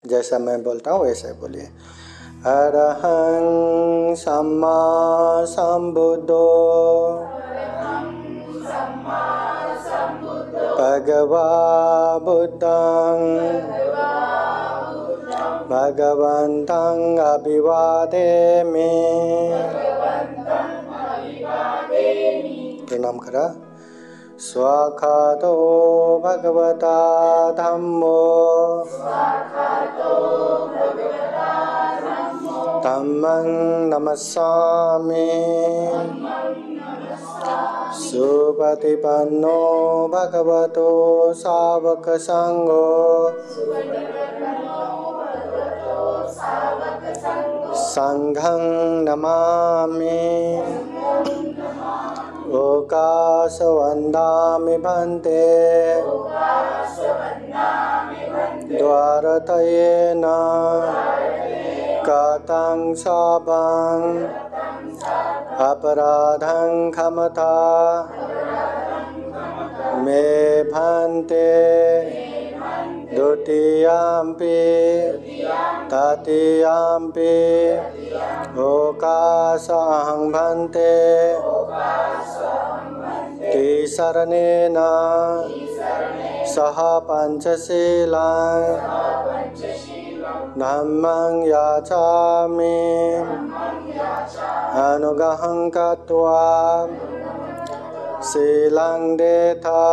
जैसा मैं बोलता हूँ वैसे बोलिए। अरहं सम्मा संबुद्धो भगवा बुद्धं भगवन्तं अभिवादेमि। प्रणाम करा। स्वाखातो भगवता धम्मो धम्मं नमस्सामि। सुपतिपन्नो भगवतो सावक संघो संघं नमामि। ओकाश वन्दामि भन्ते द्वारतयेन कथं शापं अपराधं क्षमता मे भन्ते। द्वितीयम्पि तृतीयम्पि ओकाशं भन्ते। तिसरणेन सह पंचशीलं धम्मं याचामि। अनुगहं कृत्वा शीलं देथा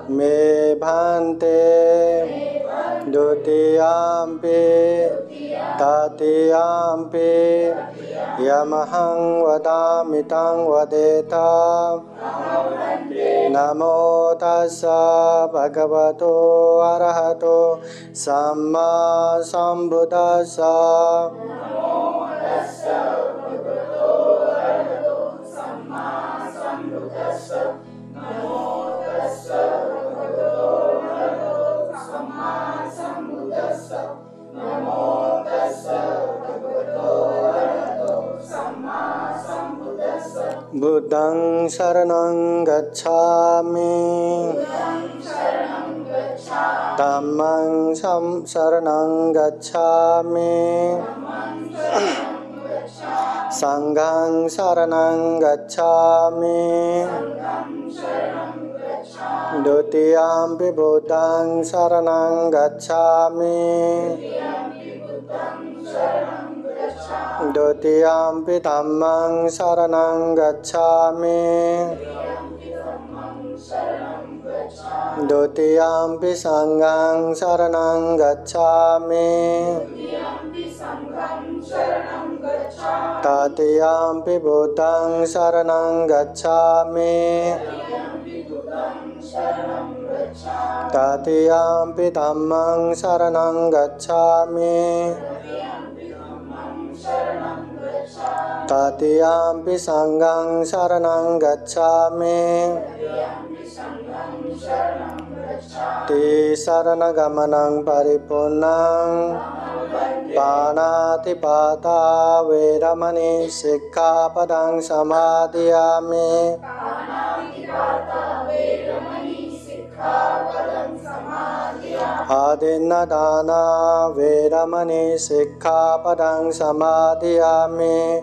मे भन्ते। द्वितीयम्पि तृतीयम्पि यमहं वदामि तं वदेत। नमो तस्स भगवतो अरहतो सम्मा संबुद्दस्स। बुद्धं शरणं गच्छामि धम्मं शरणं गच्छामि संघं शरणं गच्छामि। द्वितीयम्पि बुद्धं शरणं गच्छामि। द्वितीयम्पि धम्मं शरणं गच्छामि। द्वितीयम्पि संघं शरणं गच्छामि। तृतीयम्पि बुद्धं शरणं गच्छामि। तृतीयम्पि धम्मं शरणं गच्छामि। तृतीयम्पि संघं शरणं गच्छामि। तिसरणगमनं परिपूर्णं पाणातिपाता वेरमणि सिक्खापदं समादयामि। आदिन्नदाना वेरमणि सिक्खापदं समादयामि।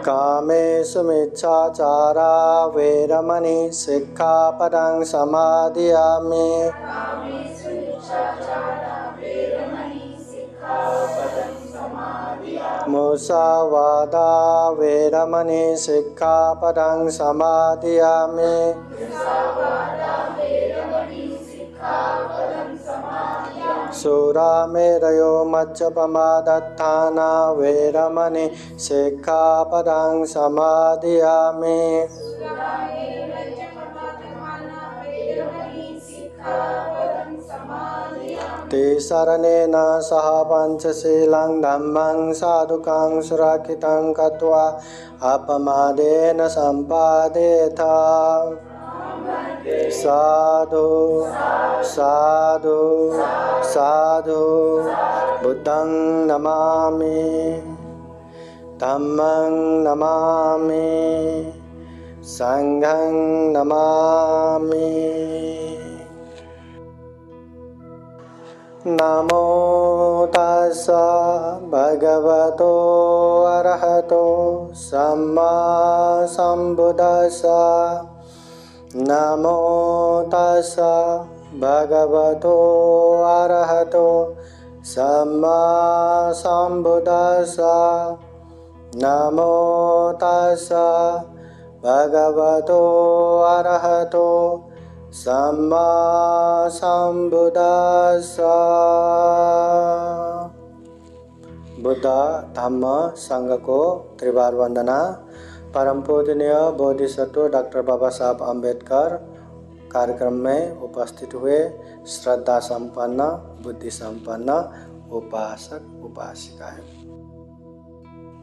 कामेषु मिच्छाचारा वेरमणि सिक्खापदं समादयामि। मुसावादा वेरमणि सिक्खापदं समादयामि। सुरामेरयो मच्चपमादत्थाना वेरमणि सिक्खापदं समादयामि। तिसरणेन सह पंचशीलं धम्मं साधुकं सुरक्षितं कृत्वा अपमादेन सम्पादेथ। साधु साधु साधु बुद्धं नमामि धम्मं नमामि संघं नमामि। नमो तस्सा भगवतो अरहतो सम्मा सम्बुद्दस्सा। नमो तस्सा भगवतो अरहतो सम्मा सम्बुद्दस्सा। नमो तस्सा भगवतो अरहतो सम्मा सम्बुद्दस्सा। बुद्ध धम्म संघ को त्रिवार वंदना। परम पूजनीय बोधिसत्व डॉक्टर बाबा साहब अम्बेडकर कार्यक्रम में उपस्थित हुए श्रद्धा संपन्न बुद्धि संपन्न उपासक उपासिकाएं,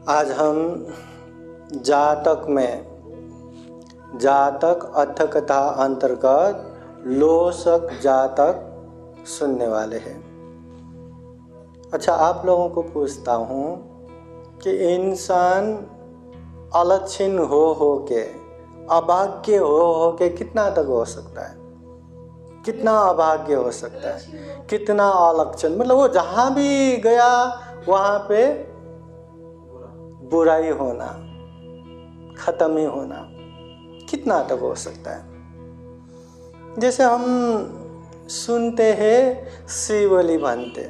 आज हम जातक अर्थ कथा अंतर्गत लोसक जातक सुनने वाले हैं। अच्छा, आप लोगों को पूछता हूँ कि इंसान अलक्षण हो के अभाग्य हो के कितना तक हो सकता है? कितना अभाग्य हो सकता है? कितना अलक्षण, मतलब वो जहाँ भी गया वहाँ पे बुराई होना, खत्म ही होना, कितना तक हो सकता है? जैसे हम सुनते हैं शिवली बनते।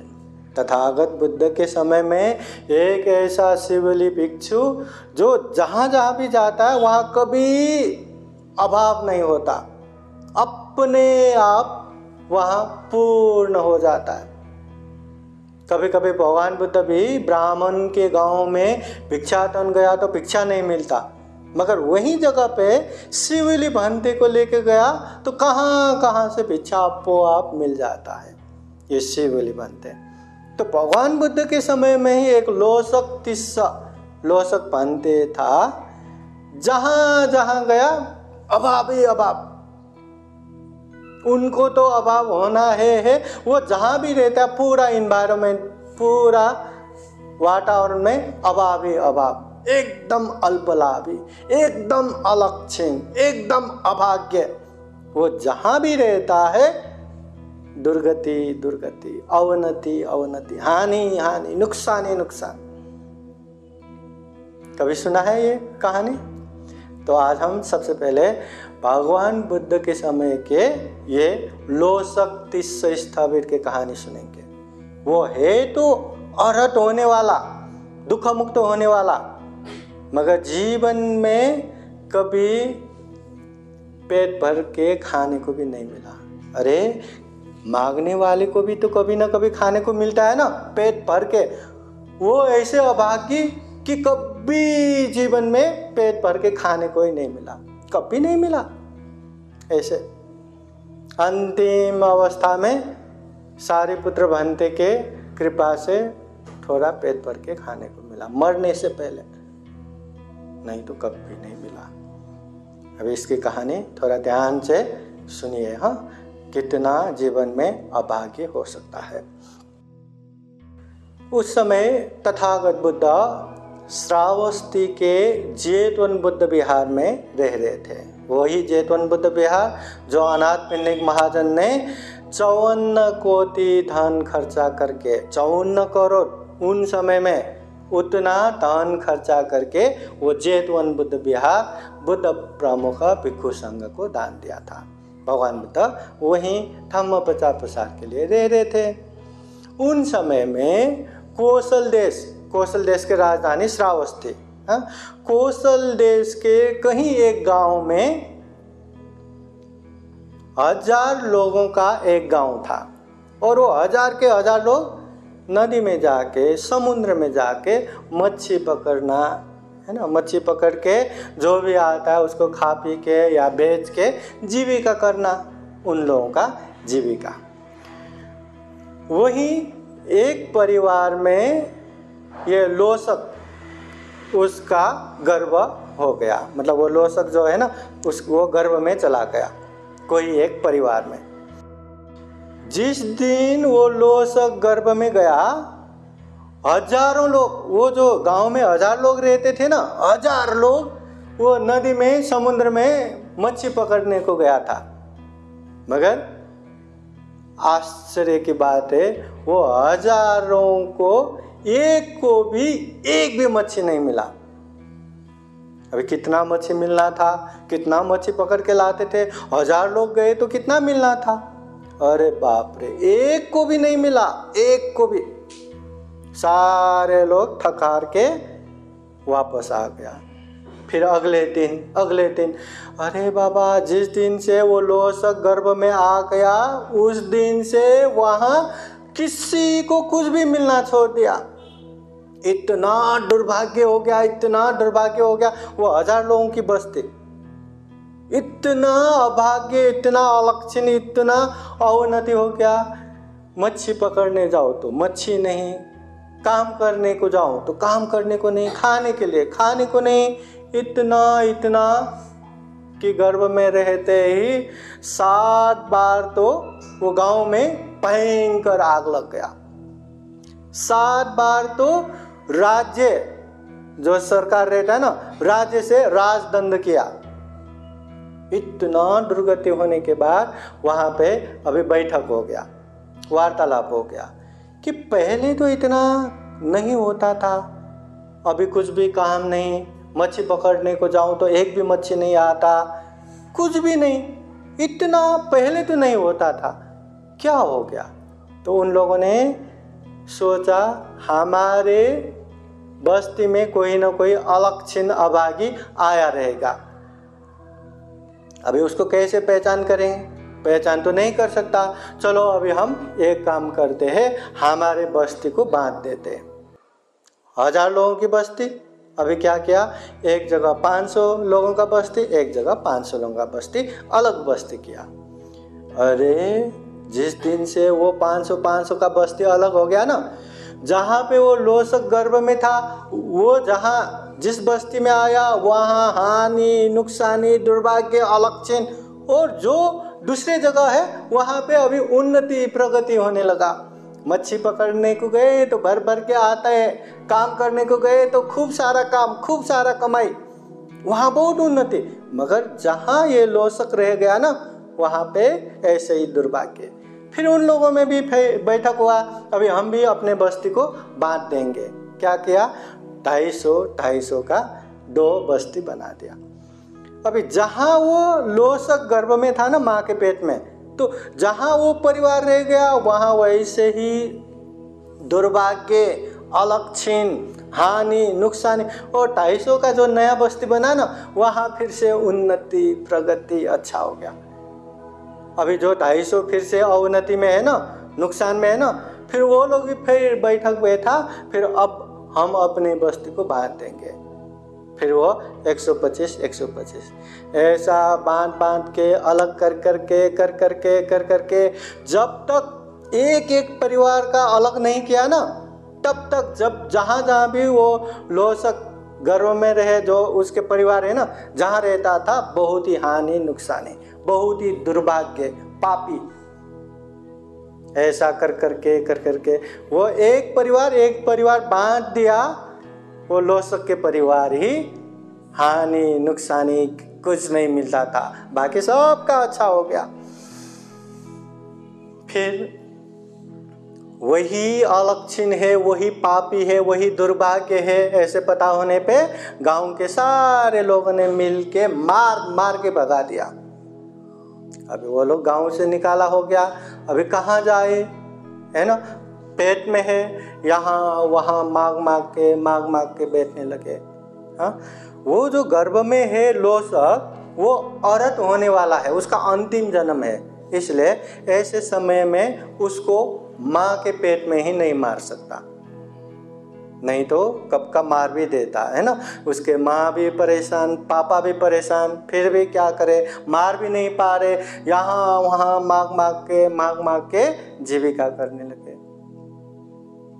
तथागत बुद्ध के समय में एक ऐसा शिवली भिक्षु जो जहाँ जहाँ भी जाता है वहाँ कभी अभाव नहीं होता, अपने आप वहाँ पूर्ण हो जाता है। कभी कभी भगवान बुद्ध भी ब्राह्मण के गांव में भिक्षाटन गया तो भिक्षा नहीं मिलता, मगर वही जगह पे शिवली भंते को लेके गया तो कहाँ कहाँ से भिक्षा आपको आप मिल जाता है। ये शिवली भंते। तो भगवान बुद्ध के समय में ही एक लोसक भंते था, जहाँ जहाँ गया अभाव ही अभाव। उनको तो अभाव होना है। वो जहाँ भी रहता है पूरा इन्वायरमेंट, पूरा वातावरण में अभाव ही अभाव, एकदम अल्पलाभी, एकदम अलक्षण, एकदम अभाग्य। वो जहाँ भी रहता है दुर्गति दुर्गति, अवनति अवनति, हानि हानि, नुकसान ही नुकसान। कभी सुना है ये कहानी? तो आज हम सबसे पहले भगवान बुद्ध के समय के ये लोसक तिस्स स्थापित के कहानी सुनेंगे। वो है तो अरहत होने वाला, दुख मुक्त होने वाला, मगर जीवन में कभी पेट भर के खाने को भी नहीं मिला। अरे मांगने वाले को भी तो कभी ना कभी खाने को मिलता है ना, पेट भर के। वो ऐसे अभागी कि कभी जीवन में पेट भर के खाने को ही नहीं मिला, कभी नहीं मिला। ऐसे अंतिम अवस्था में सारिपुत्र भंते के कृपा से थोड़ा पेट भर के खाने को मिला, मरने से पहले, नहीं तो कभी नहीं मिला। अब इसकी कहानी थोड़ा ध्यान से सुनिए। हाँ, कितना जीवन में अभाग्य हो सकता है। उस समय तथागत बुद्ध श्रावस्ती के जेतवन बुद्ध विहार में रह रहे थे। वही जेतवन बुद्ध विहार जो अनाथ पिंडिक महाजन ने 54 कोटि धन खर्चा करके, 54 करोड़ उन समय में उतना धन खर्चा करके वो जेतवन बुद्ध विहार बुद्ध प्रमुख भिक्षु संघ को दान दिया था। भगवान बुद्ध वहीं धम्म प्रचार प्रसार के लिए रह रहे थे। उन समय में कौशल देश के राजधानी श्रावस्ती, कौशल देश के कहीं एक गांव में 1000 लोगों का एक गांव था, और वो 1000 के 1000 लोग नदी में जाके, समुद्र में जाके मच्छी पकड़ना, है ना, मच्छी पकड़ के जो भी आता है उसको खा पी के या बेच के जीविका करना, उन लोगों का जीविका। वही एक परिवार में ये लोसक, उसका गर्भ हो गया, मतलब वो लोसक जो है ना, वो गर्भ में चला गया। कोई एक परिवार में। जिस दिन वो लोसक गर्भ में गया, हजारों लोग, वो जो गांव में 1000 लोग रहते थे ना, 1000 लोग वो नदी में, समुद्र में मच्छी पकड़ने को गया था। मगर आश्चर्य की बात है, वो हजारों को एक भी मच्छी नहीं मिला। अभी कितना मच्छी मिलना था, कितना मच्छी पकड़ के लाते थे, 1000 लोग गए तो कितना मिलना था। अरे बाप रे, एक को भी नहीं मिला, एक को भी। सारे लोग थक हार के वापस आ गया। फिर अगले दिन, अरे बाबा, जिस दिन से वो लोसक गर्भ में आ गया, उस दिन से वहां किसी को कुछ भी मिलना छोड़ दिया। इतना दुर्भाग्य हो गया, इतना दुर्भाग्य हो गया। वो 1000 लोगों की बस्ती, इतना अभाग्य, इतना अलक्षण, इतना अवनति हो गया। मच्छी पकड़ने जाओ तो मच्छी नहीं, काम करने को जाओ तो काम करने को नहीं, खाने के लिए खाने को नहीं। इतना कि गर्भ में रहते ही 7 बार तो वो गांव में भयंकर आग लग गया। 7 बार तो राज्य, जो सरकार रहता है ना, राज्य से राजदंड किया। इतना दुर्गति होने के बाद वहां पे अभी बैठक हो गया, वार्तालाप हो गया कि पहले तो इतना नहीं होता था, अभी कुछ भी काम नहीं, मच्छी पकड़ने को जाऊं तो एक भी मच्छी नहीं आता, कुछ भी नहीं, इतना पहले तो नहीं होता था, क्या हो गया। तो उन लोगों ने सोचा, हमारे बस्ती में कोई ना कोई अलक्षण अभागी आया रहेगा। अभी उसको कैसे पहचान करेंगे, पहचान तो नहीं कर सकता। चलो अभी हम एक काम करते हैं, हमारे बस्ती को बांट देते हैं। 1000 लोगों की बस्ती, अभी क्या किया, एक जगह 500 लोगों का बस्ती, एक जगह 500 लोगों का बस्ती, अलग बस्ती किया। अरे जिस दिन से वो 500 का बस्ती अलग हो गया ना, जहाँ पे वो लोसक गर्भ में था, वो जहाँ जिस बस्ती में आया वहाँ हानि, नुकसानी, दुर्भाग्य, अलक्षण, और जो दूसरे जगह है वहाँ पे अभी उन्नति, प्रगति होने लगा। मच्छी पकड़ने को गए तो भर भर के आता है, काम करने को गए तो खूब सारा काम, खूब सारा कमाई, वहाँ बहुत उन्नति। मगर जहाँ ये लोसक रह गया ना, वहाँ पे ऐसे ही दुर्भाग्य। फिर उन लोगों में भी बैठक हुआ, अभी हम भी अपने बस्ती को बांट देंगे। क्या किया, 250 का 2 बस्ती बना दिया। अभी जहाँ वो लोसक गर्भ में था ना, माँ के पेट में, तो जहाँ वो परिवार रह गया वहाँ वैसे ही दुर्भाग्य, अलक्षण, हानि, नुकसानी। और 250 का जो नया बस्ती बना ना, वहाँ फिर से उन्नति, प्रगति अच्छा हो गया। अभी जो 250 फिर से अवनति में है ना, नुकसान में है ना, फिर वो लोग भी फिर बैठक बैठा, फिर अब हम अपनी बस्ती को बांट देंगे। फिर वो 125 ऐसा बांट के, अलग कर करके जब तक एक परिवार का अलग नहीं किया ना, तब तक जब जहाँ भी वो लोसक गर्भ में रहे, जो उसके परिवार है ना, जहाँ रहता था, बहुत ही हानि, नुकसानी, बहुत ही दुर्भाग्य, पापी। ऐसा कर करके वो एक परिवार बांट दिया। वो लोसक के परिवार ही हानि, नुकसानी, कुछ नहीं मिलता था, बाकी सबका अच्छा हो गया। फिर वही अलक्षण है, वही पापी है, वही दुर्भाग्य है, ऐसे पता होने पे गांव के सारे लोगों ने मिल के मार के भगा दिया। अभी वो लोग गांव से निकाला हो गया, अभी कहाँ जाए, है ना, पेट में है, यहाँ वहाँ मांग के बैठने लगे। हाँ, वो जो गर्भ में है लोसक, वो औरत होने वाला है, उसका अंतिम जन्म है, इसलिए ऐसे समय में उसको माँ के पेट में ही नहीं मार सकता, नहीं तो कब का मार भी देता है ना। उसके माँ भी परेशान, पापा भी परेशान, फिर भी क्या करे, मार भी नहीं पा रहे, यहाँ वहाँ मांग के जीविका करने लगे।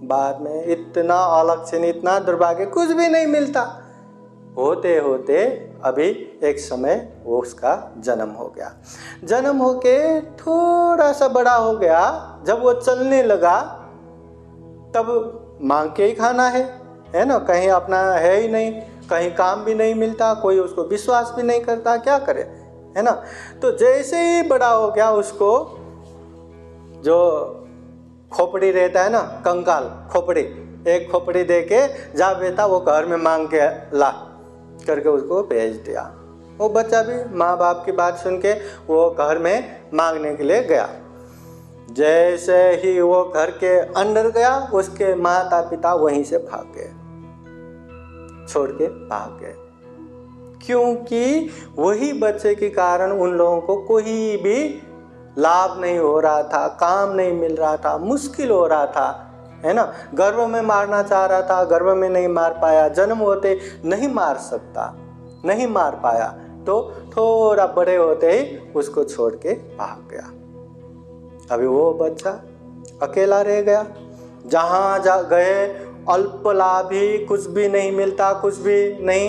बाद में इतना अलक्षण, इतना दुर्भाग्य, कुछ भी नहीं मिलता। होते होते अभी एक समय वो उसका जन्म हो गया। जन्म होके थोड़ा सा बड़ा हो गया, जब वो चलने लगा तब मांग के ही खाना है ना, कहीं अपना है ही नहीं, कहीं काम भी नहीं मिलता, कोई उसको विश्वास भी नहीं करता, क्या करे, है ना। तो जैसे ही बड़ा हो गया, उसको जो खोपड़ी रहता है ना, कंकाल खोपड़ी, एक खोपड़ी दे के जा बेटा वो घर में मांग के ला करके उसको भेज दिया। वो बच्चा भी माँ बाप की बात सुन के वो घर में मांगने के लिए गया। जैसे ही वो घर के अंदर गया, उसके माता पिता वहीं से भाग गए, छोड़ के भाग गए, क्योंकि वही बच्चे के कारण उन लोगों को कोई भी लाभ नहीं हो रहा था, काम नहीं मिल रहा था, मुश्किल हो रहा था, है ना। गर्भ में मारना चाह रहा था, गर्भ में नहीं मार पाया, जन्म होते नहीं मार सकता, नहीं मार पाया, तो थोड़ा बड़े होते ही उसको छोड़ के भाग गया। अभी वो बच्चा अकेला रह गया, जहाँ जा गए अल्प लाभी, कुछ भी नहीं मिलता, कुछ भी नहीं,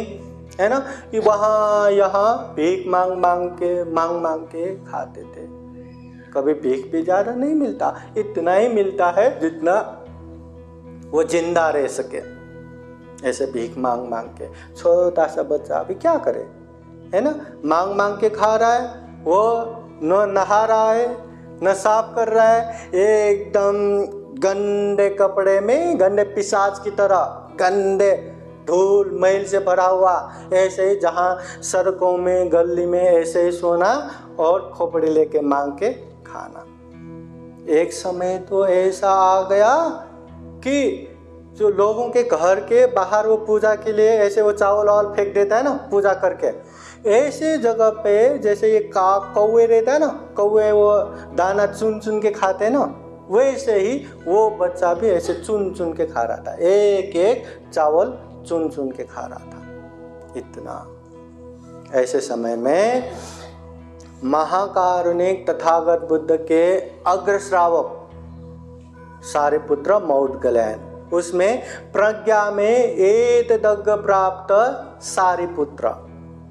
है ना, कि वहाँ यहाँ भीख मांग मांग के खाते थे। कभी भीख भी ज़्यादा नहीं मिलता, इतना ही मिलता है जितना वो जिंदा रह सके, ऐसे भीख मांग के। छोटा सा बच्चा अभी क्या करे, है ना, मांग के खा रहा है, वो न नहा रहा है, न साफ कर रहा है, एकदम गंदे कपड़े में, गंदे पिशाच की तरह, गंदे धूल मैल से भरा हुआ, ऐसे ही जहाँ सड़कों में गली में ऐसे ही सोना और खोपड़ी लेके मांग के खाना। एक समय तो ऐसा आ गया कि जो लोगों के घर के बाहर वो पूजा के लिए ऐसे वो चावल वावल फेंक देता है ना पूजा करके, ऐसे जगह पे जैसे ये कौवे रहता है ना, कौवे वो दाना चुन के खाते हैं ना, वैसे ही वो बच्चा भी ऐसे चुन के खा रहा था, एक एक चावल चुन के खा रहा था। इतना ऐसे समय में महाकारुणिक तथागत बुद्ध के अग्रश्रावक सारिपुत्र मौद्गल्यन, उसमें प्रज्ञा में एतदग्ग प्राप्त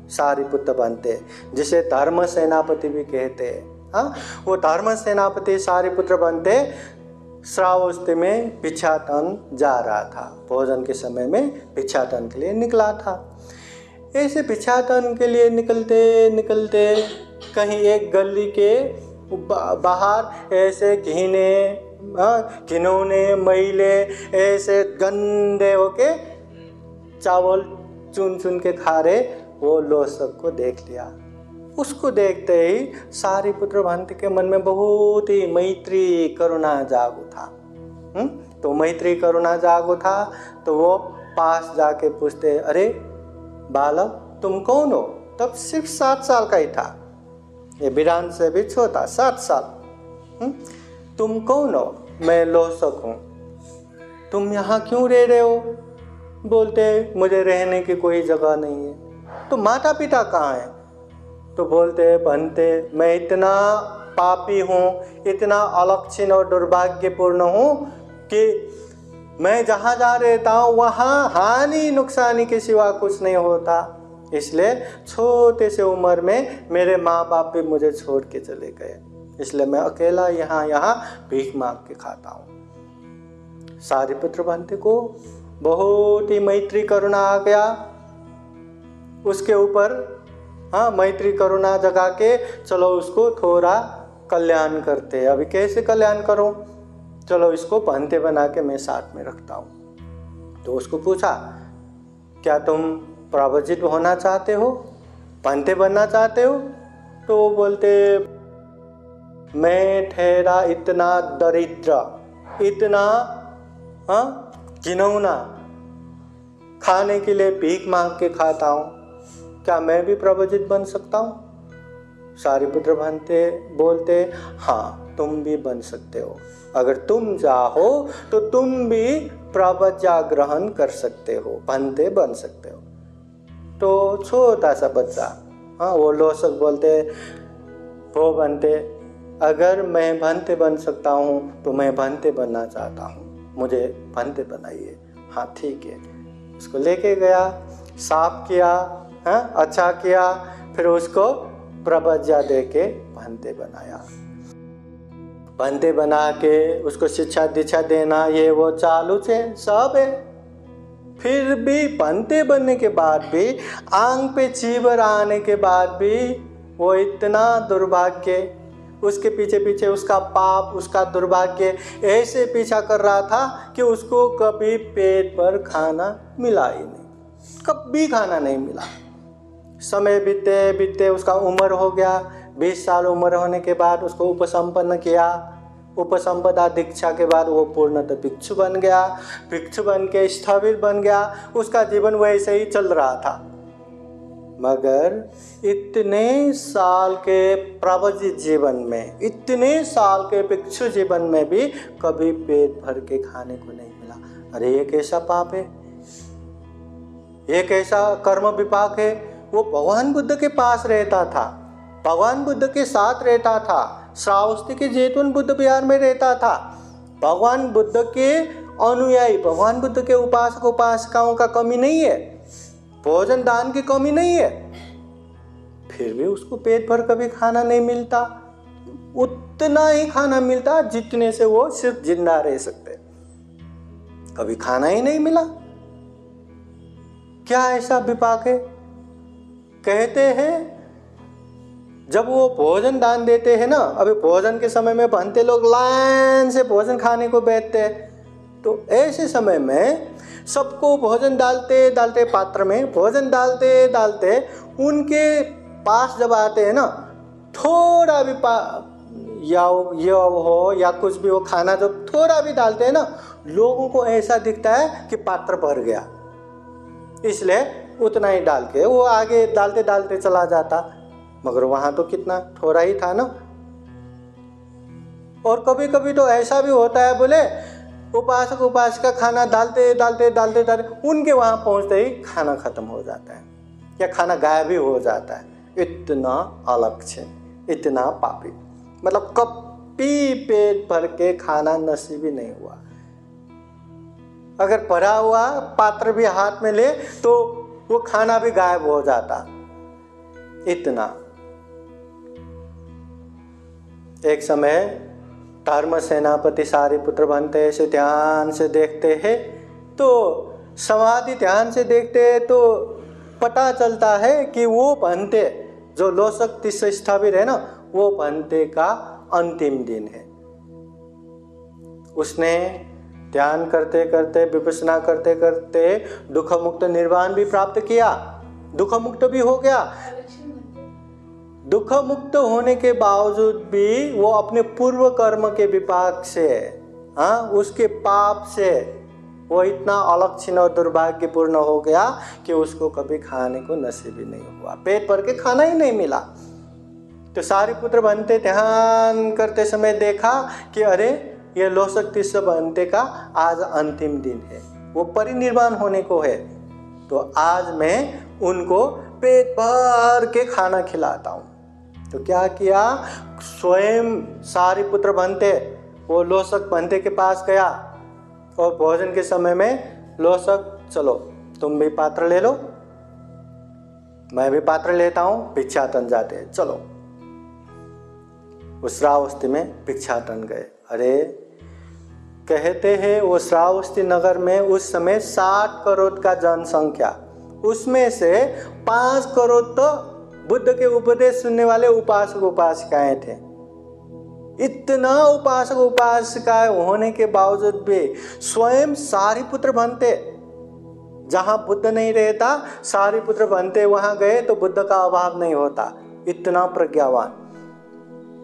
सारिपुत्र बनते, जिसे धर्म सेनापति भी कहते हैं। हाँ, वो धर्म सेनापति सारिपुत्र बनते। श्रावस्ती में भिक्षाटन जा रहा था, भोजन के समय में भिक्षाटन के लिए निकला था। ऐसे भिक्षाटन के लिए निकलते कहीं एक गली के बाहर ऐसे घिनौने मैले ऐसे गंदे होके चावल चुन के खा रहे वो लोसक को देख लिया। उसको देखते ही सारिपुत्र भंत के मन में बहुत ही मैत्री करुणा जाग उठा। तो मैत्री करुणा जाग उठा तो वो पास जाके पूछते, अरे बालक तुम कौन हो? तब सिर्फ 7 साल का ही था, ये बिरान से भी छोटा, 7 साल। तुम कौन हो? मैं लोसक हूँ। तुम यहाँ क्यों रह रहे हो? बोलते मुझे रहने की कोई जगह नहीं है। तो माता पिता कहाँ हैं? तो बोलते भंते मैं इतना पापी हूँ, इतना अलक्षण और दुर्भाग्यपूर्ण हूँ कि मैं जहाँ जा रहता हूँ वहाँ हानि नुकसानी के सिवा कुछ नहीं होता, इसलिए छोटे से उम्र में मेरे माँ बाप भी मुझे छोड़ के चले गए, इसलिए मैं अकेला यहाँ भीख मांग के खाता हूँ। सारिपुत्र भंते को बहुत ही मैत्री करुणा आ गया उसके ऊपर। हाँ, मैत्री करुणा जगा के चलो उसको थोड़ा कल्याण करते। अभी कैसे कल्याण करूं? चलो इसको भंते बना के मैं साथ में रखता हूँ। तो उसको पूछा, क्या तुम प्रवजित होना चाहते हो, भंते बनना चाहते हो? तो वो बोलते मैं ठहरा इतना दरिद्र, इतना घिनौना, खाने के लिए भीख मांग के खाता हूँ, क्या मैं भी प्रवजित बन सकता हूँ? सारिपुत्र भंते बोलते, हाँ तुम भी बन सकते हो, अगर तुम चाहो तो तुम भी प्रवज्ञा ग्रहण कर सकते हो, भंते बन सकते हो। तो छोटा सा बच्चा, हाँ, वो लोसक बोलते, वो भंते अगर मैं भंते बन सकता हूँ तो मैं भंते बनना चाहता हूँ, मुझे भंते बनाइए। हाँ ठीक है। उसको लेके गया, साफ किया, हाँ, अच्छा किया, फिर उसको प्रबज्या दे के भंते बनाया। भंते बना के उसको शिक्षा दीक्षा देना, ये वो चालू थे, सब है। फिर भी भंते बनने के बाद भी, आंग पे चीबर आने के बाद भी वो इतना दुर्भाग्य, उसके पीछे पीछे उसका पाप, उसका दुर्भाग्य ऐसे पीछा कर रहा था कि उसको कभी पेट पर खाना मिला ही नहीं, कभी खाना नहीं मिला। समय बीते बीते उसका उम्र हो गया, 20 साल उम्र होने के बाद उसको उपसंपन्न किया। उपसंपदा दीक्षा के बाद वो पूर्णतः भिक्षु बन गया। भिक्षु बन के स्थविर बन गया, उसका जीवन वैसे ही चल रहा था। मगर इतने साल के प्रवजित जीवन में, इतने साल के भिक्षु जीवन में भी कभी पेट भर के खाने को नहीं मिला। अरे ये कैसा पाप है, ये कैसा कर्म विपाक है। वो भगवान बुद्ध के पास रहता था, भगवान बुद्ध के साथ रहता था, श्रावस्ती के जैतून बुद्ध विहार में रहता था। भगवान बुद्ध के अनुयायी, भगवान बुद्ध के उपासक उपासिकाओं का कमी नहीं है, भोजन दान की कमी नहीं है, फिर भी उसको पेट भर कभी खाना नहीं मिलता। उतना ही खाना मिलता जितने से वो सिर्फ जिंदा रह सकते, कभी खाना ही नहीं मिला। क्या ऐसा विपाक है? कहते हैं जब वो भोजन दान देते हैं ना, अभी भोजन के समय में भंते लोग लाइन से भोजन खाने को बैठते हैं, तो ऐसे समय में सबको भोजन डालते डालते, पात्र में भोजन डालते डालते उनके पास जब आते हैं ना, थोड़ा भी या हो या कुछ भी वो खाना जब थोड़ा भी डालते हैं ना, लोगों को ऐसा दिखता है कि पात्र भर गया, इसलिए उतना ही डाल के वो आगे डालते डालते चला जाता। मगर वहां तो कितना थोड़ा ही था ना। और कभी कभी तो ऐसा भी होता है, बोले उपासक उपासिका खाना डालते डालते डालते डालते उनके वहां पहुंचते ही खाना खत्म हो जाता है या खाना गायब ही हो जाता है। इतना अलक्ष्य, इतना पापी, मतलब कभी पेट भर के खाना नसीब ही नहीं हुआ। अगर भरा हुआ पात्र भी हाथ में ले तो वो खाना भी गायब हो जाता, इतना। एक समय धर्म सेनापति सारिपुत्र बनते ऐसे ध्यान से देखते हैं, तो समाधि ध्यान से देखते हैं तो पता चलता है कि वो बनते जो लोसक तिस्स स्थापित है ना, वो बनते का अंतिम दिन है। उसने ध्यान करते करते, विपश्यना करते करते दुख मुक्त निर्वाण भी प्राप्त किया, दुख मुक्त भी हो गया। दुख मुक्त होने के बावजूद भी वो अपने पूर्व कर्म के विपाक से, हाँ, उसके पाप से वो इतना अलक्षण और दुर्भाग्यपूर्ण हो गया कि उसको कभी खाने को नसीब ही नहीं हुआ, पेट भर के खाना ही नहीं मिला। तो सारिपुत्र बनते ध्यान करते समय देखा कि अरे ये लोसक तिस्स बनते का आज अंतिम दिन है, वो परिनिर्वाण होने को है, तो आज मैं उनको पेट भर के खाना खिलाता हूँ। तो क्या किया, स्वयं सारिपुत्र बनते वो लोसक बनते के पास गया और भोजन के समय में, लोसक चलो तुम भी पात्र ले लो, मैं भी पात्र लेता हूँ, भिक्षाटन जाते हैं, चलो। उस श्रावस्ती में भिक्षाटन गए। अरे कहते हैं वो श्रावस्ती नगर में उस समय 60 करोड़ का जनसंख्या, उसमें से 5 करोड़ तो बुद्ध के उपदेश सुनने वाले उपासक उपासिकाएं थे। इतना उपासक उपासिकाएं होने के बावजूद भी स्वयं सारिपुत्र बनते, जहां बुद्ध नहीं रहता सारिपुत्र बनते वहां गए तो बुद्ध का अभाव नहीं होता, इतना प्रज्ञावान।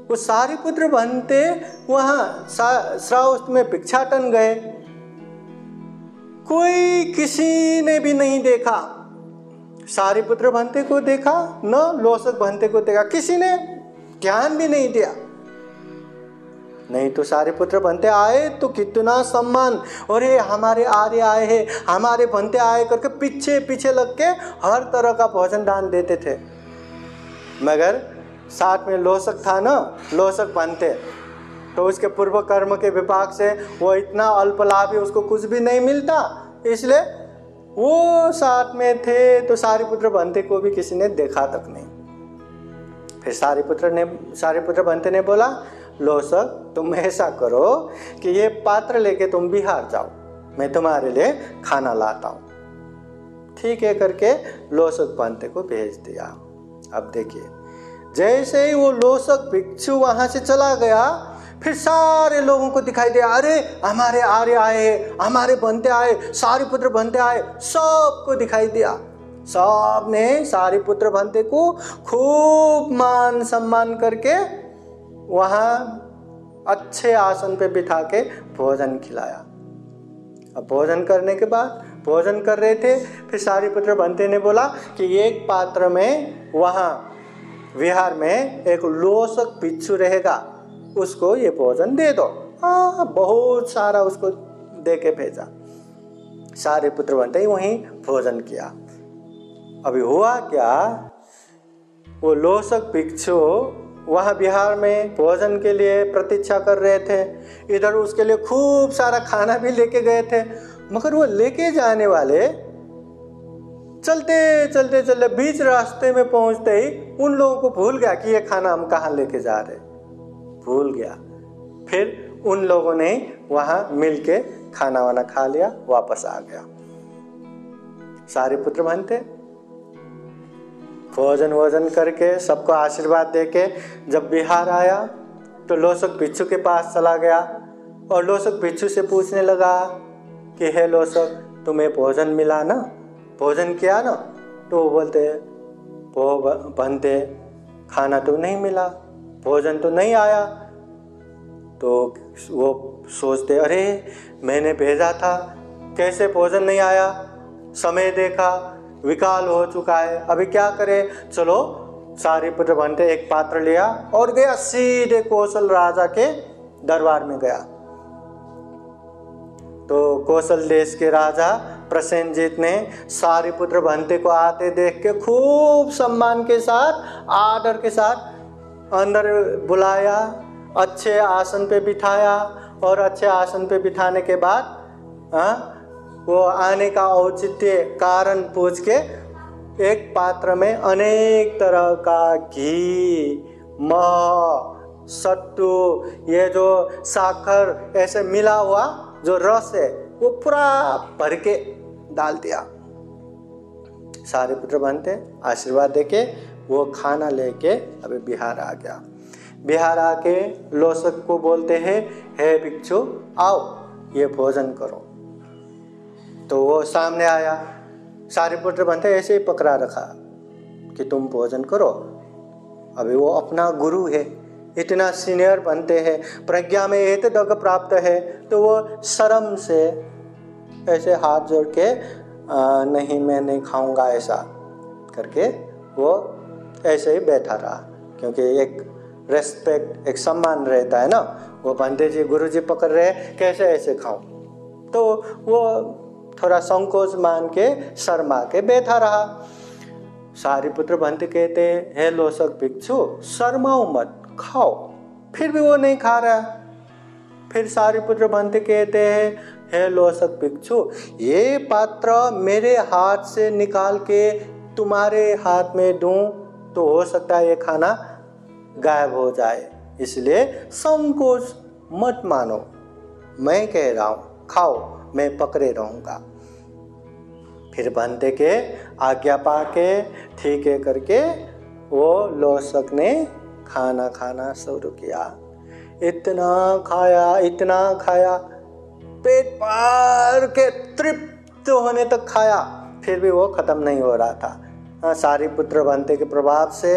वो सारिपुत्र बनते वहां श्रावस्ती में भिक्षाटन गए, कोई किसी ने भी नहीं देखा, सारिपुत्र बनते को देखा न लोसक बनते को देखा, किसी ने ध्यान भी नहीं दिया। नहीं तो सारिपुत्र बनते आए तो कितना सम्मान, और ये हमारे आर्य आए हैं, हमारे बनते आए करके पीछे पीछे लग के हर तरह का भोजन दान देते थे। मगर साथ में लोसक था ना, लोसक बनते, तो उसके पूर्व कर्म के विपाक से वो इतना अल्प लाभ, उसको कुछ भी नहीं मिलता, इसलिए वो साथ में थे तो सारिपुत्र भंते को भी किसी ने देखा तक नहीं। फिर सारिपुत्र भंते ने बोला, लोसक तुम ऐसा करो कि ये पात्र लेके तुम बिहार जाओ, मैं तुम्हारे लिए खाना लाता हूँ। ठीक है करके लोसक भंते को भेज दिया। अब देखिए, जैसे ही वो लोसक भिक्षु वहां से चला गया, फिर सारे लोगों को दिखाई दिया, अरे हमारे आर्य आए, हमारे भंते आए, सारिपुत्र भंते आए, सबको दिखाई दिया। सब ने सारिपुत्र भंते को खूब मान सम्मान करके वहां अच्छे आसन पे बिठा के भोजन खिलाया। अब भोजन करने के बाद, भोजन कर रहे थे, फिर सारिपुत्र भंते ने बोला कि एक पात्र में वहां विहार में एक लोसक भिक्षु रहेगा, उसको ये भोजन दे दो। बहुत सारा उसको दे के भेजा। सारिपुत्र भंते वहीं भोजन किया। अभी हुआ क्या, वो लोसक भिक्षु वहाँ बिहार में भोजन के लिए प्रतीक्षा कर रहे थे। इधर उसके लिए खूब सारा खाना भी लेके गए थे, मगर वो लेके जाने वाले चलते चलते चलते बीच रास्ते में पहुंचते ही उन लोगों को भूल गया कि ये खाना हम कहाँ लेके जा रहे, भूल गया। फिर उन लोगों ने वहाँ मिलके खाना वाना खा लिया, वापस आ गया। सारिपुत्र भंते भोजन वोजन करके सबको आशीर्वाद देके जब बिहार आया तो लोसक भिक्षु के पास चला गया और लोसक भिक्षु से पूछने लगा कि हे लोसक, तुम्हें भोजन मिला ना, भोजन किया ना? तो वो बोलते, वो भंते खाना तो नहीं मिला, भोजन तो नहीं आया। तो वो सोचते, अरे मैंने भेजा था, कैसे भोजन नहीं आया, समय देखा विकाल हो चुका है, अभी क्या करें। चलो सारिपुत्र भंते एक पात्र लिया और गया सीधे कौशल राजा के दरबार में गया। तो कौशल देश के राजा प्रसेनजीत ने सारिपुत्र भंते को आते देख के खूब सम्मान के साथ, आदर के साथ अंदर बुलाया, अच्छे आसन पे बिठाया और अच्छे आसन पे बिठाने के बाद वो आने का औचित्य कारण पूछ के एक पात्र में अनेक तरह का घी, मह, सत्तू, ये जो साखर ऐसे मिला हुआ जो रस है वो पूरा भर के डाल दिया। सारिपुत्र भंते आशीर्वाद देके वो खाना लेके अभी बिहार आ गया। बिहार आके लोसक को बोलते हैं, हे भिक्षु आओ ये भोजन करो। तो वो सामने आया, सारिपुत्र भंते ऐसे ही पकड़ा रखा कि तुम भोजन करो। अभी वो अपना गुरु है, इतना सीनियर बनते हैं, प्रज्ञा में एत दग प्राप्त है, तो वो शर्म से ऐसे हाथ जोड़ के नहीं मैं नहीं खाऊंगा ऐसा करके वो ऐसे ही बैठा रहा, क्योंकि एक रेस्पेक्ट, एक सम्मान रहता है ना। वो भंते जी गुरु जी पकड़ रहे, कैसे ऐसे खाऊं, तो वो थोड़ा संकोच मान के शर्मा के बैठा रहा। सारिपुत्र भंते कहते, हे लोसक भिक्षु शर्माओ मत, खाओ। फिर भी वो नहीं खा रहा। फिर सारिपुत्र भंते कहते हैं, हे लोसक भिक्षु ये पात्र मेरे हाथ से निकाल के तुम्हारे हाथ में दूं तो हो सकता है ये खाना गायब हो जाए, इसलिए संकोच मत मानो, मैं कह रहा हूं खाओ, मैं पकड़े रहूंगा। फिर भंते के आज्ञा पाके ठीक है करके वो लोसक ने खाना खाना शुरू किया। इतना खाया, पेट भर के तृप्त होने तक खाया, फिर भी वो खत्म नहीं हो रहा था। सारिपुत्र भंते के प्रभाव से,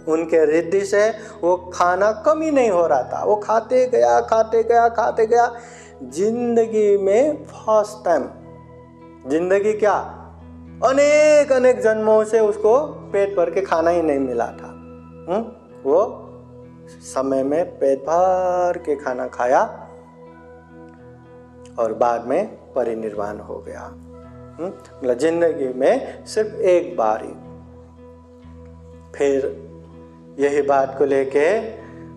उनके रिद्धि से वो खाना कम ही नहीं हो रहा था। वो खाते गया। जिंदगी में फर्स्ट टाइम, जिंदगी क्या अनेक जन्मों से उसको पेट भर के खाना ही नहीं मिला था। वो समय में पेट भर के खाना खाया और बाद में परिनिर्वाण हो गया। मतलब जिंदगी में सिर्फ एक बार ही। फिर यही बात को लेके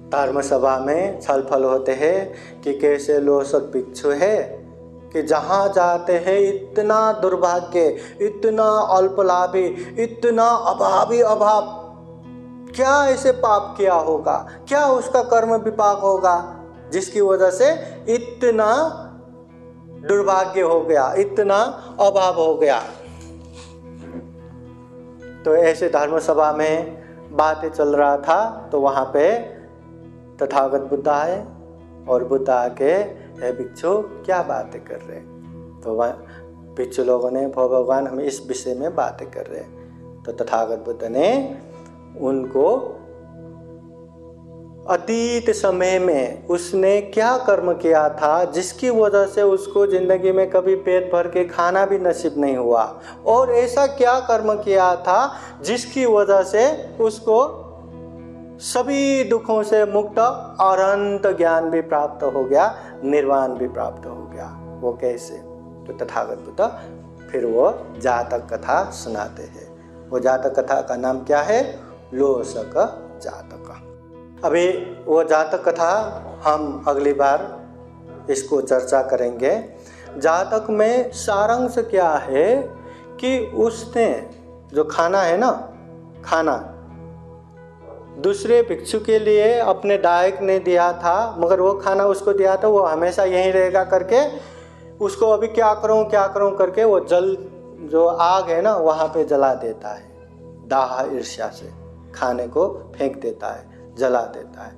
धर्म सभा में छलफल होते हैं कि कैसे लोसक भिक्षु है कि जहाँ जाते हैं इतना दुर्भाग्य, इतना अल्पलाभी, इतना अभावी अभाव, क्या ऐसे पाप किया होगा, क्या उसका कर्म विपाक होगा जिसकी वजह से इतना दुर्भाग्य हो गया, इतना अभाव हो गया। तो ऐसे धर्म सभा में बातें चल रहा था, तो वहाँ पे तथागत बुद्ध आए और बुद्ध आके, हे भिक्षु क्या बातें कर रहे? तो वह भिक्षु लोगों ने, भगवान हम इस विषय में बातें कर रहे हैं। तो तथागत बुद्ध ने उनको अतीत समय में उसने क्या कर्म किया था जिसकी वजह से उसको जिंदगी में कभी पेट भर के खाना भी नसीब नहीं हुआ, और ऐसा क्या कर्म किया था जिसकी वजह से उसको सभी दुखों से मुक्त और अनंत ज्ञान भी प्राप्त हो गया, निर्वाण भी प्राप्त हो गया। वो कैसे? तो तथागत बुद्ध फिर वो जातक कथा सुनाते हैं। वो जातक कथा का नाम क्या है? लोसक जातक। अभी वो जातक कथा हम अगली बार इसको चर्चा करेंगे। जातक में सारांश क्या है कि उसने जो खाना है ना, खाना दूसरे भिक्षु के लिए अपने दायक ने दिया था, मगर वो खाना उसको दिया था वो हमेशा यहीं रहेगा करके उसको अभी क्या करूं करके वो जल जो आग है ना वहाँ पे जला देता है। दाह ईर्ष्या से खाने को फेंक देता है, जला देता है,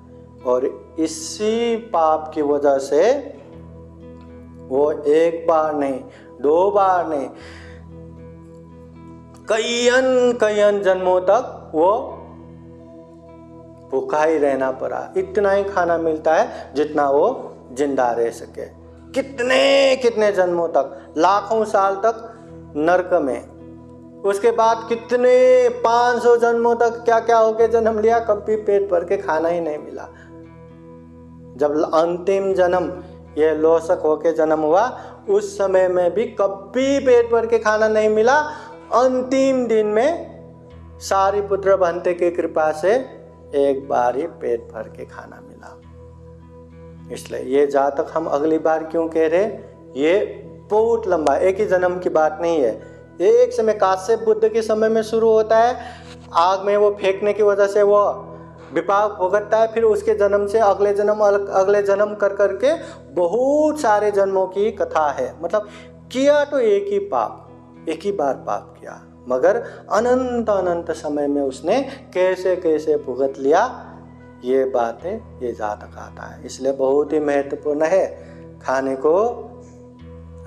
और इसी पाप की वजह से वो एक बार नहीं, दो बार नहीं, कईयन जन्मों तक वो भूखा ही रहना पड़ा। इतना ही खाना मिलता है जितना वो जिंदा रह सके। कितने जन्मों तक, लाखों साल तक नरक में, उसके बाद कितने 500 जन्मों तक क्या क्या होके जन्म लिया, कभी पेट भर के खाना ही नहीं मिला। जब अंतिम जन्म ये लोसक होके जन्म हुआ, उस समय में भी कभी पेट भर के खाना नहीं मिला। अंतिम दिन में सारिपुत्र भंते की कृपा से एक बार ही पेट भर के खाना मिला। इसलिए ये जातक हम अगली बार क्यों कह रहे, ये बहुत लंबा, एक ही जन्म की बात नहीं है। एक समय काश्यप बुद्ध के समय में शुरू होता है, आग में वो फेंकने की वजह से वो विपाक भुगतता है, फिर उसके जन्म से अगले जन्म कर करके बहुत सारे जन्मों की कथा है। मतलब किया तो एक ही पाप, एक ही बार पाप किया, मगर अनंत समय में उसने कैसे कैसे भुगत लिया, ये बातें ये जातक आता है। इसलिए बहुत ही महत्वपूर्ण है, खाने को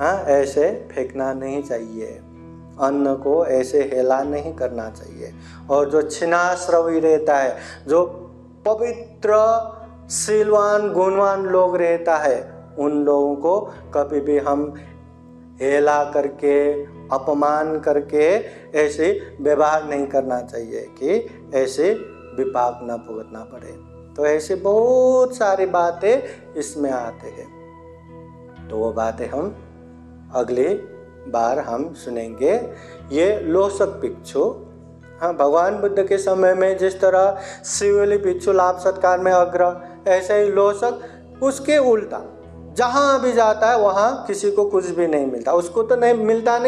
ऐसे फेंकना नहीं चाहिए, अन्न को ऐसे हेला नहीं करना चाहिए। और जो छिन्नाश्रवी रहता है, जो पवित्र शीलवान गुणवान लोग रहता है, उन लोगों को कभी भी हम हेला करके, अपमान करके ऐसे व्यवहार नहीं करना चाहिए कि ऐसे विपाक न भुगतना पड़े। तो ऐसे बहुत सारी बातें इसमें आते हैं। तो वो बातें हम अगली बार हम सुनेंगे। ये लोसक भिक्षु, हाँ, भगवान बुद्ध के समय में जिस तरह शिवली भिक्षु लाभ सत्कार में अग्र, ऐसे ही लोसक उसके उल्टा, जहाँ भी जाता है वहाँ किसी को कुछ भी नहीं मिलता। उसको तो नहीं मिलता,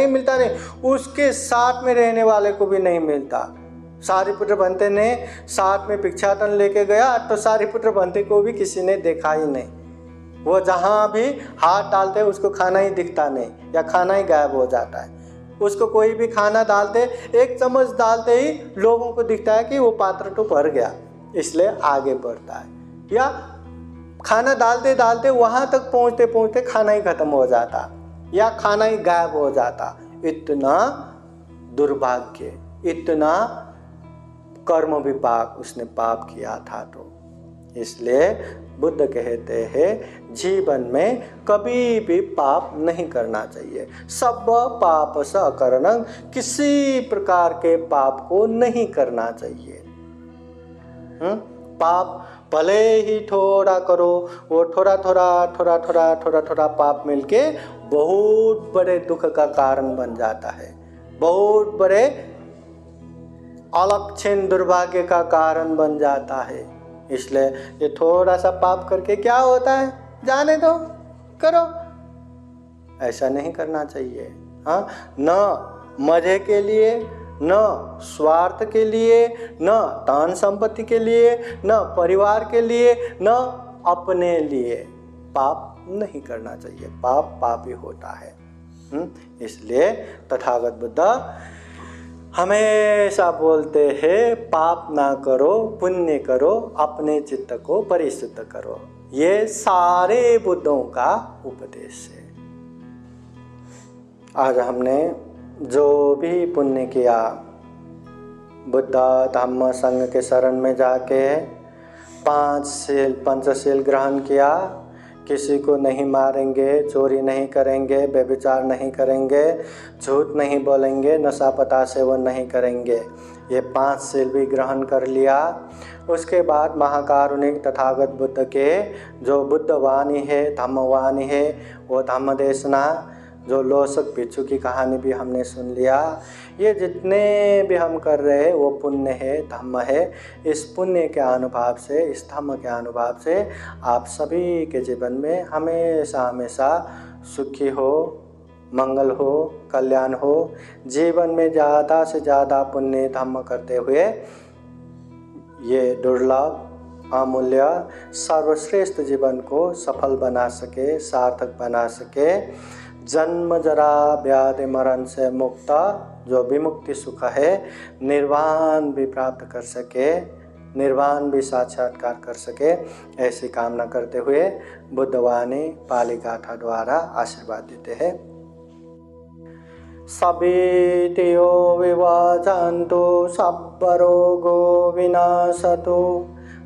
उसके साथ में रहने वाले को भी नहीं मिलता। सारिपुत्र भंते ने साथ में भिक्षाटन लेके गया तो सारिपुत्र भंते को भी किसी ने देखा ही नहीं। वो जहाँ भी हाथ डालते उसको खाना ही दिखता नहीं, या खाना ही गायब हो जाता है। उसको कोई भी खाना डालते, एक चम्मच डालते ही लोगों को दिखता है कि वो पात्र तो भर गया, इसलिए आगे बढ़ता है। या खाना डालते डालते वहाँ तक पहुँचते पहुँचते खाना ही खत्म हो जाता, या खाना ही गायब हो जाता। इतना दुर्भाग्य, इतना कर्म विपाक उसने पाप किया था। तो इसलिए बुद्ध कहते हैं जीवन में कभी भी पाप नहीं करना चाहिए। सब पाप स अकरणं, किसी प्रकार के पाप को नहीं करना चाहिए। पाप भले ही थोड़ा करो, वो थोड़ा पाप मिलके बहुत बड़े दुख का कारण बन जाता है, बहुत बड़े अलक्षण दुर्भाग्य का कारण बन जाता है। इसलिए ये थोड़ा सा पाप करके क्या होता है, जाने दो, करो, ऐसा नहीं करना चाहिए। हाँ, न मजे के लिए, न स्वार्थ के लिए, न धन संपत्ति के लिए, न परिवार के लिए, न अपने लिए पाप नहीं करना चाहिए। पाप पाप ही होता है। इसलिए तथागत बुद्ध हमेशा बोलते हैं पाप ना करो, पुण्य करो, अपने चित्त को परिशुद्ध करो। ये सारे बुद्धों का उपदेश है। आज हमने जो भी पुण्य किया, बुद्ध धम्म संघ के शरण में जाके 5 पंचशील ग्रहण किया, किसी को नहीं मारेंगे, चोरी नहीं करेंगे, व्यभिचार नहीं करेंगे, झूठ नहीं बोलेंगे, नशा पता सेवन नहीं करेंगे, ये 5 शील भी ग्रहण कर लिया। उसके बाद महाकारुणिक तथागत बुद्ध के जो बुद्ध वाणी है, धम्म वाणी है, वो धम्म देशना, जो लोसक भिक्षु की कहानी भी हमने सुन लिया। ये जितने भी हम कर रहे हैं वो पुण्य है, धम्म है। इस पुण्य के अनुभव से, इस धम्म के अनुभव से आप सभी के जीवन में हमेशा हमेशा सुखी हो, मंगल हो, कल्याण हो। जीवन में ज़्यादा से ज़्यादा पुण्य धम्म करते हुए ये दुर्लभ, अमूल्य, सर्वश्रेष्ठ जीवन को सफल बना सके, सार्थक बना सके। जन्म जरा व्याधि मरण से मुक्त जो विमुक्ति सुख है, निर्वाण भी प्राप्त कर सके, निर्वाण भी साक्षात्कार कर सके, ऐसी कामना करते हुए बुद्धवाणी पाली गाथा द्वारा आशीर्वाद देते हैं। सभीतियो विवाचन्तु सब्बरोगो विनाशतु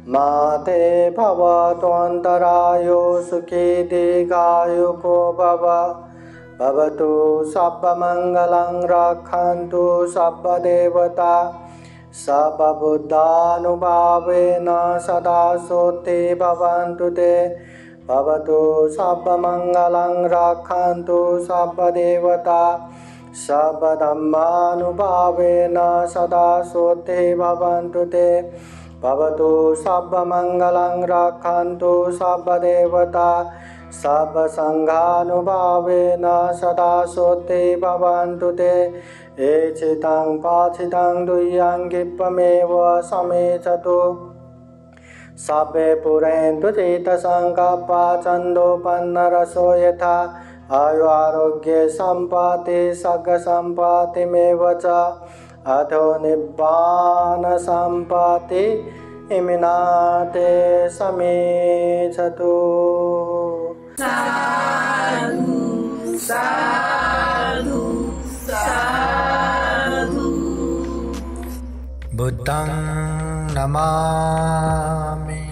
माते भवतु अन्तरायो सुखी दीर्घायुको भव भवतु सर्वमङ्गलं रक्षन्तु सर्वदेवता सर्वबुद्धानुभावेन सदा सोते भवन्तु ते भवतु सर्वमङ्गलं रक्षन्तु सर्वदेवता सर्वधर्मानुभावेन सदा सोते भवन्तु ते भवतु सर्वमङ्गलं रक्षन्तु सर्वदेवता सर्वसंघानुभावेन सदा सोते भवन्तु ते एचितं पाचितं दुह्यं गिप्पमेव समेचतु सर्वे पुरन्तु चेतसङ्कल्पा छन्दोपन्नरसो यथा आयुरारोग्ये सम्पत्ति सर्गसम्पत्तिमेव च अथो निब्बान सम्पत्ति इमिनाते समेचतु। साधु साधु साधु। बुद्धं नमामि,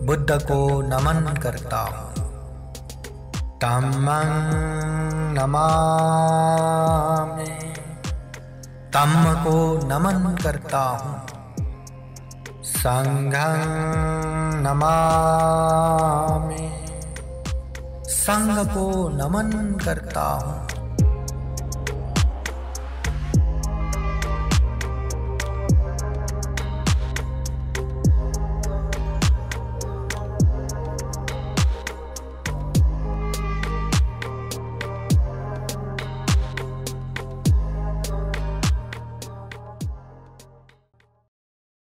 बुद्ध को नमन करता हूँ। धम्मं नमामि, धम्म को नमन करता हूँ। संघं नमामि, संघ को नमन करता हूँ।